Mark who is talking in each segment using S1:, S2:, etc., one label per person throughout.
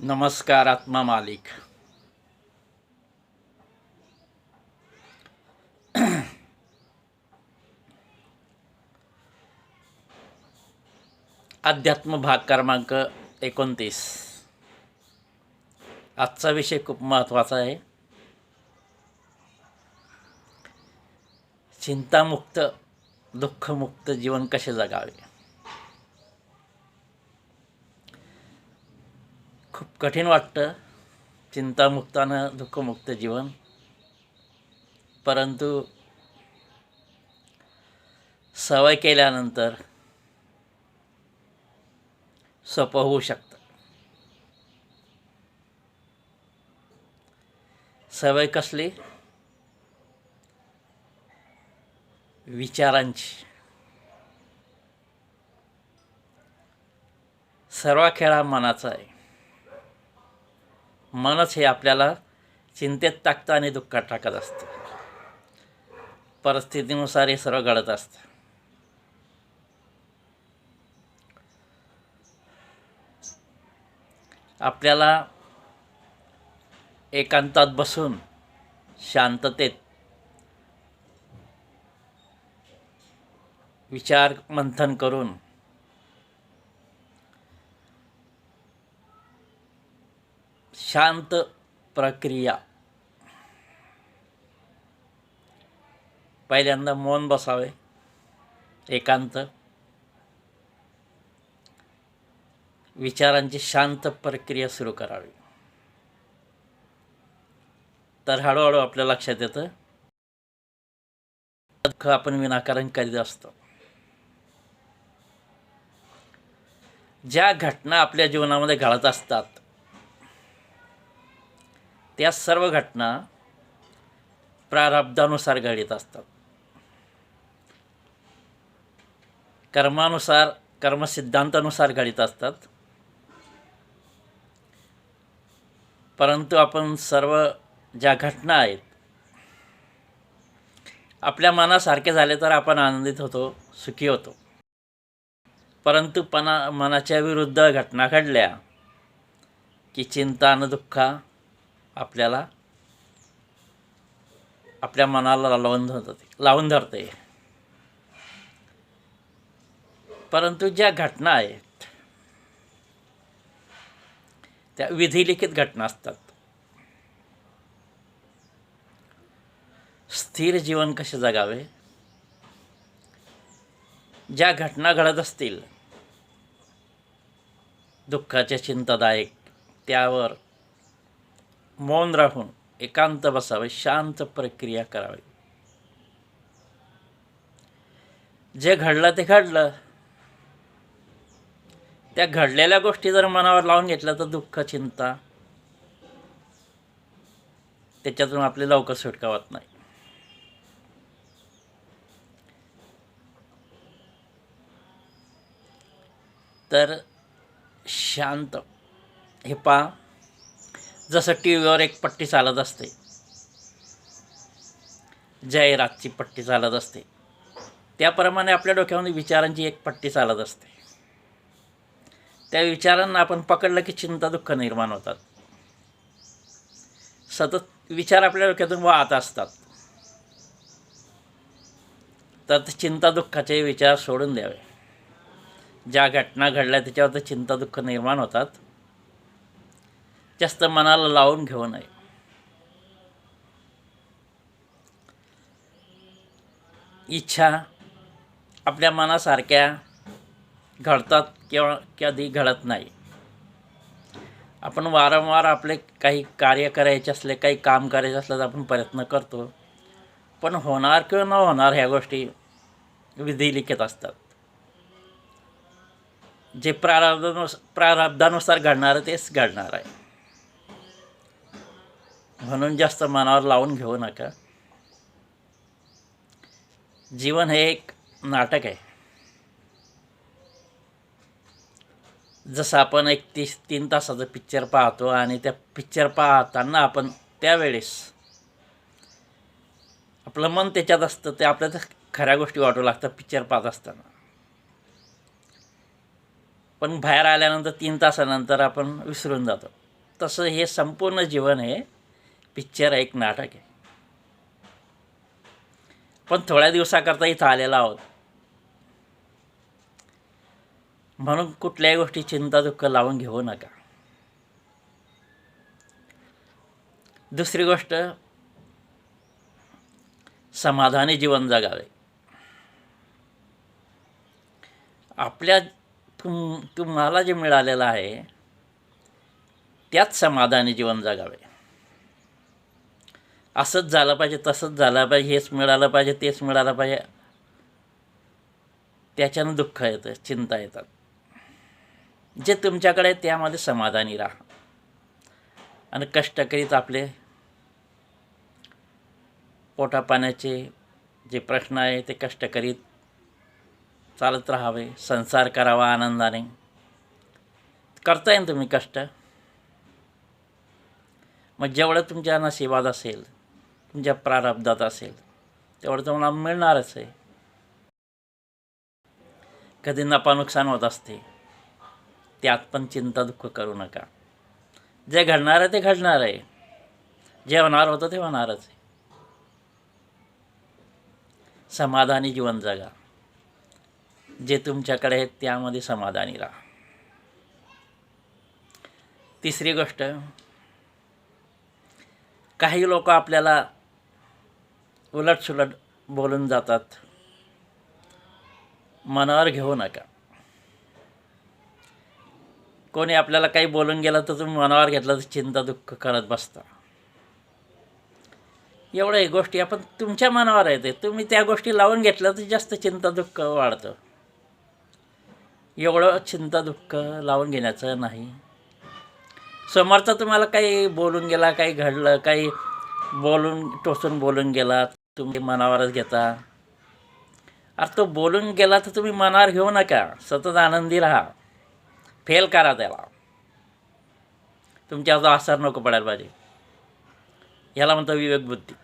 S1: नमस्कार आत्मा मालिक. अध्यात्म भाग क्रमांक 29. आजचा विषय खूप महत्त्वाचा आहे. चिंतामुक्त दुःखमुक्त जीवन कसे जगावे. खूप कठीण वाटतं चिंतामुक्त आणि दुःखमुक्त जीवन, परंतु सवय केल्यानंतर सोपं होऊ शकतं. सवय कसली? विचारांची. सर्व खेळ हा मनाचा आहे. मनच हे आपल्याला चिंतेत टाकतं आणि दुःखात टाकत असतं. परिस्थितीनुसार हे सर्व घडत असतं. आपल्याला एकांतात बसून शांततेत विचार मंथन करून शांत प्रक्रिया, पहिल्यांदा मौन बसावे, एकांत, विचारांची शांत प्रक्रिया सुरू करावी. तर हळूहळू आपल्या लक्षात येतं दुःख आपण विनाकारण करीत असतो. ज्या घटना आपल्या जीवनामध्ये घडत असतात त्या सर्व घटना प्रारब्धानुसार घडत असतात. कर्मानुसार, कर्मसिद्धांतानुसार घडत असतात. परंतु आपण सर्व ज्या घटना आहेत आपल्या मनासारखे झाले तर आपण आनंदित होतो, सुखी होतो. परंतु मनाच्या विरुद्ध घटना घडल्या की चिंता आणि दुःख आपल्याला आपल्या मनाला लावून धरते. परंतु ज्या घटना आहेत त्या विधिलिखित घटना असतात. स्थिर जीवन कसे जगावे. ज्या घटना घडत असतील दुःखाच्या, चिंतादायक, त्यावर मौन राहून एकांत बसावे, शांत प्रक्रिया करावी. जे घडलं ते घडलं. त्या घडलेल्या गोष्टी जर मनावर लावून घेतल्या तर दुःख, चिंता त्याच्यातून आपली लवकर सुटका होत नाही. तर शांत हे पहा, जसं टी व्हीवर एक पट्टी चालत असते, जाहिरातची पट्टी चालत असते, त्याप्रमाणे आपल्या डोक्यामध्ये विचारांची एक पट्टी चालत असते. त्या विचारांना आपण पकडलं की चिंता, दुःख निर्माण होतात. सतत विचार आपल्या डोक्यातून वाहत असतात. तर चिंता दुःखाचे विचार सोडून द्यावे. ज्या घटना घडल्या त्याच्यावर चिंता दुःख निर्माण होतात, जास्त मनाला लावून घेऊ नये. इच्छा आपल्या मनासारख्या घडतात किंवा कधी घडत नाही. आपण वारंवार आपले काही कार्य करायचे असले, काही काम करायचे असलं तर आपण प्रयत्न करतो, पण होणार किंवा न होणार ह्या गोष्टी विधिलिखित असतात. जे प्रारब्धानुसार घडणार तेच घडणार आहे. म्हणून जास्त मनावर लावून घेऊ नका. जीवन हे एक नाटक आहे. जसं आपण एक 3 तासाचं पिक्चर पाहतो आणि त्या पिक्चर पाहताना आपण त्यावेळेस आपलं मन त्याच्यात असतं, ते आपल्याला खऱ्या गोष्टी वाटू लागतात पिक्चर पाहत असताना. पण बाहेर आल्यानंतर 3 तासानंतर आपण विसरून जातो. तसं हे संपूर्ण जीवन हे पिक्चर एक नाटक आहे. पण थोड्या दिवसाकरता इथं आलेला आहोत, म्हणून कुठल्याही गोष्टी चिंता दुःख लावून घेऊ नका. दुसरी गोष्ट, समाधानी जीवन जगावे. आपल्या तुम्हाला जे मिळालेलं आहे त्यात समाधानी जीवन जगावे. असंच झालं पाहिजे, तसंच झालं पाहिजे, हेच मिळालं पाहिजे, तेच मिळालं पाहिजे, त्याच्यानं दुःख येतं, चिंता येतात. जे तुमच्याकडे आहे त्यामध्ये समाधानी राहा आणि कष्ट करीत आपले पोटापाण्याचे जे प्रश्न आहे ते कष्ट करीत चालत राहावे. संसार करावा आनंदाने. करताय ना तुम्ही कष्ट, मग जेवढं तुमच्या नशिबात असेल, तुमच्या प्रारब्धात असेल, तेवढं तुम्हाला मिळणारच आहे. कधी नफा नुकसान होत असते, त्यात पण चिंता दुःख करू नका. जे घडणार आहे ते घडणार आहे, जे होणार होतं ते होणारच आहे. समाधानी जीवन जगा. जे तुमच्याकडे आहे त्यामध्ये समाधानी राहा. तिसरी गोष्ट, काही लोक आपल्याला उलटसुलट बोलून जातात, मनावर घेऊ नका. कोणी आपल्याला काही बोलून गेलं तर तुम्ही मनावर घेतलं तर चिंता दुःख करत बसता. एवढ्या गोष्टी आपण तुमच्या मनावर येते, तुम्ही त्या गोष्टी लावून घेतल्या तर जास्त चिंता दुःख वाढतं. एवढं चिंता दुःख लावून घेण्याचं नाही. समोरचा तुम्हाला काही बोलून गेला, काही घडलं, काही बोलून टोचून बोलून गेला, तुम्ही मनावरच घेता. अरे तो बोलून गेला तर तुम्ही मनावर घेऊ नका, सतत आनंदी राहा. फेल करा त्याला, तुमच्यावर असर नको पडायला पाहिजे. याला म्हणतो विवेकबुद्धी.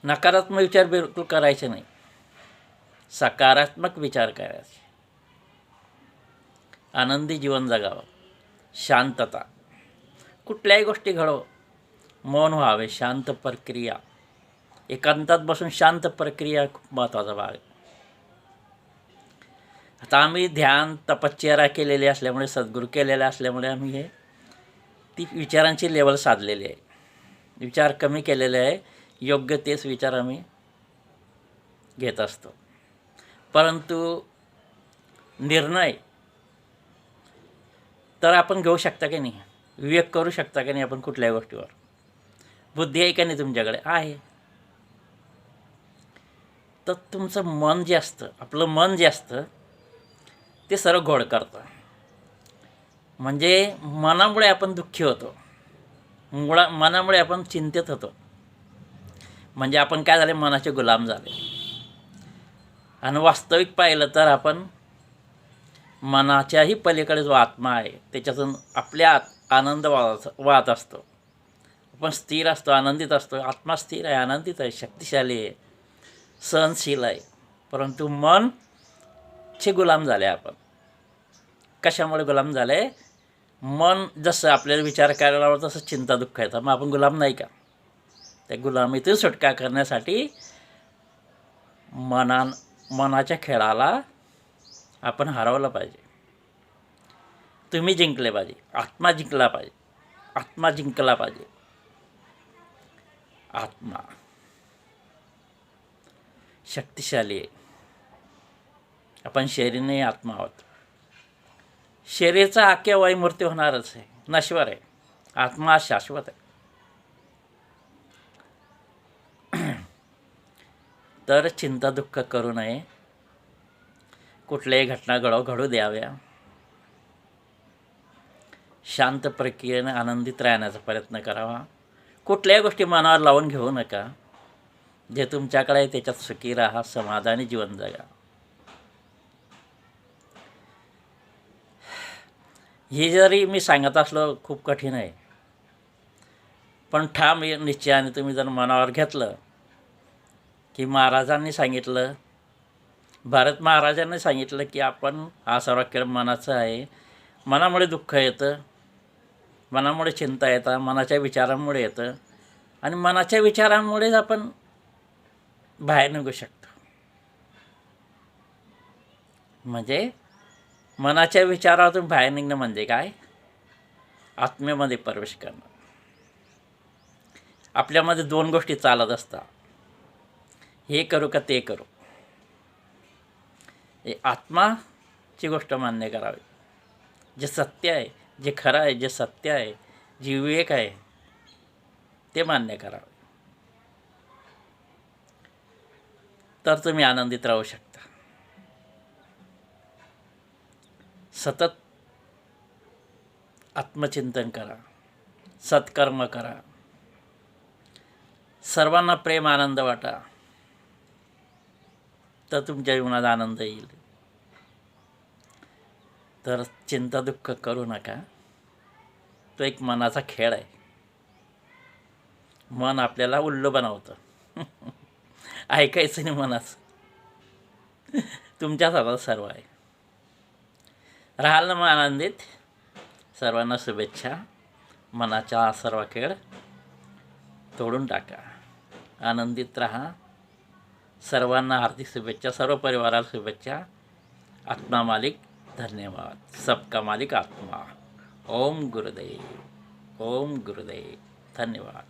S1: नकारात्मक विचार बिलकुल करायचे नाही, सकारात्मक विचार करायचे. आनंदी जीवन जगावं. शांतता. कुठल्याही गोष्टी घडो, मौन व्हावे. शांत प्रक्रिया, एकांतात बसून शांत प्रक्रिया खूप महत्त्वाचा भाग आहे. आता आम्ही ध्यान तपश्चर्या केलेली असल्यामुळे, सद्गुरू केलेले असल्यामुळे आम्ही हे ती विचारांची लेवल साधलेली आहे. विचार कमी केलेले आहे, योग्य तेच विचार आम्ही घेत असतो. परंतु निर्णय तर आपण घेऊ शकता की नाही, विवेक करू शकता की नाही आपण कुठल्याही गोष्टीवर. बुद्धी आहे का नाही तुमच्याकडे? आहे. तर तुमचं मन जे असतं, आपलं मन जे असतं ते सर्व घोळ करतं. म्हणजे मनामुळे आपण दुःखी होतो, मनामुळे आपण चिंतित होतो. म्हणजे आपण काय झाले, मनाचे गुलाम झाले. आणि वास्तविक पाहिलं तर आपण मनाच्याही पलीकडे जो आत्मा आहे त्याच्यातून आपल्या आनंद वाहत असतो. आपण स्थिर असतो, आनंदित असतो. आत्मा स्थिर आहे, आनंदित आहे, शक्तिशाली आहे, सहनशील आहे. परंतु मनचे गुलाम झाले आपण. कशामुळे गुलाम झाले? मन जसं आपल्याला विचार करायला आवडतं तसं चिंता दुःख येतं. मग आपण गुलाम नाही का? त्या गुलामीतून सुटका करण्यासाठी मनाच्या खेळाला आपण हरवलं पाहिजे. तुम्ही जिंकले पाहिजे, आत्मा जिंकला पाहिजे, आत्मा जिंकला पाहिजे. आत्मा शक्तिशाली आहे. आपण शरीर नाही, आत्मा आहोत. शरीराचा केव्हाही मृत्यू होणारच आहे, नश्वर आहे. आत्मा शाश्वत आहे. तर चिंता दुःख करू नये. कुठल्याही घटना घडू द्याव्या. शांत प्रक्रियेने आनंदित राहण्याचा प्रयत्न करावा. कुठल्याही गोष्टी मनावर लावून घेऊ नका. जे तुमच्याकडे आहे त्याच्यात सुखी राहा, समाधानी जीवन जगा. हे जरी मी सांगत असलो खूप कठीण आहे, पण ठाम निश्चयाने तुम्ही जर मनावर घेतलं की महाराजांनी सांगितलं, भारत महाराजांनी सांगितलं की आपण हा सर्व खेळ मनाचा आहे मनामुळे दुःख येतं, मनामुळे चिंता येतात, मनाच्या विचारांमुळे येतं आणि मनाच्या विचारांमुळेच आपण बाहेर निघू शकतो. म्हणजे मनाच्या विचारातून बाहेर निघणं म्हणजे काय? आत्म्यामध्ये प्रवेश करणं. आपल्यामध्ये दोन गोष्टी चालत असतात, हे करू का ते करू. हे आत्माची गोष्ट मान्य करावी. जे सत्य आहे, जे खरं आहे, जे सत्य आहे, जे विवेक आहे ते मान्य करावे. तर तुम्ही आनंदित राहू शकता. सतत आत्मचिंतन करा, सत्कर्म करा, सर्वांना प्रेम आनंद वाटा, तर तुमच्या जीवनात आनंद येईल. तर चिंता दुःख करू नका. तो एक मनाचा खेळ आहे. मन आपल्याला उल्लू बनवतं. ऐकायचं नाही मनाचं. तुमच्याच हातात सर्व आहे. राहाल ना मग आनंदित. सर्वांना शुभेच्छा. मनाचा सर्व खेळ तोडून टाका, आनंदित राहा. सर्वांना हार्दिक शुभेच्छा, सर्व परिवाराला शुभेच्छा. आत्मा मालिक धन्यवाद. सबका मालिक आत्मा. ओम गुरुदेव, ओम गुरुदेव. धन्यवाद.